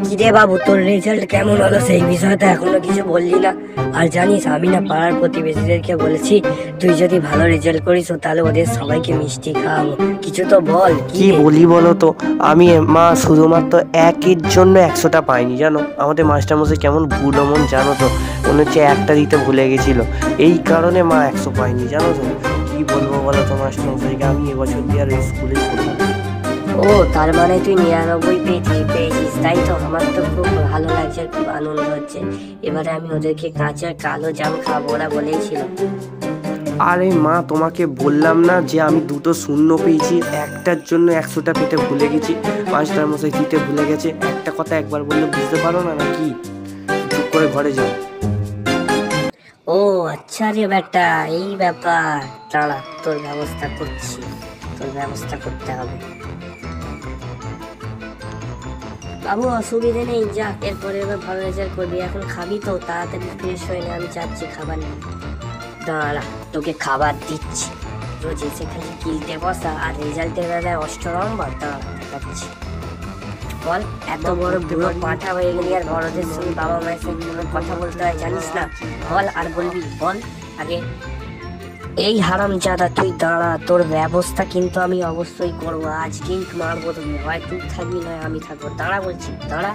কিরে বাবু, তোর রেজাল্ট কেমন হলো সেই বিষয়ে তো এখনো কিছু বললি না। আর জানিস, আমি না পাড়ার প্রতিবেশীদেরকে বলেছি তুই যদি ভালো রেজাল্ট করিস তাহলে ওদের সবাইকে মিষ্টি খাওয়াবো। কিছু তো বল, কি কি রে? বলি বলো তো? আমি মা শুধুমাত্র একের জন্য 100টা পাইনি, জানো? আমাদের মাস্টারমশাই কেমন ভুলো মন, জানো তো? মনে হচ্ছে একটা দিতে ভুলে গেছিল, এই কারণে মা 100 পাইনি, জানো তো? কি বলবো বলো তো মাস্টারমশাইকে, আমি এবছর দিয়ে আর স্কুলেই পড়বো না। ও, তার মানে তুই 99 পেয়েছিস, তাই তো? আমার তো খুব ভালো লাগছে, খুব আনন্দ হচ্ছে। এবারে আমি ওদেরকে কাঁচা কালো জাম খাবো, ওরা বলেছিল। আরে মা, তোমাকে বললাম না যে আমি দুটো শূন্য পেয়েছি, একটার জন্য 100টা পেতে ভুলে গেছি। মাস্টারমশাই দিতে ভুলে গেছে, একটা কথা একবার বললে বুঝতে পারো না নাকি? চুপ করে ঘরে যাও। ও আচ্ছা রে বেটা, এই ব্যাপার। দাঁড়া, তোর ব্যবস্থা করছি, তোর ব্যবস্থা করতে হবে। বাবু, অসুবিধে নেই, যা, এরপরে এবার ভালো রেজাল্ট করবি। এখন খাবি তো? তাড়াতাড়ি ফ্রেশ হয়ে নে, আমি চাচ্ছি খাবার নিয়ে। দাঁড়া, তোকে খাবার দিচ্ছি। রোজ এসে খালি কিলতে বসা আর রেজাল্টের বেলায় অষ্টরম্বর। দাঁড়া, দেখাচ্ছি। বল, এত বড় বুড়ো পাঁঠা হয়ে গেলি আর বড়দের সঙ্গে বাবা মায়ের সঙ্গে কিভাবে কথা বলতে হয় জানিস না? বল, আর বলবি? বল আগে। এই হারামজাদা, তুই দাঁড়া, তোর ব্যবস্থা কিন্তু আমি অবশ্যই করবো। আজকেই মারবো তোকে, হয় তুই থাকবি নয় আমি থাকবো। দাঁড়া বলছি, দাঁড়া।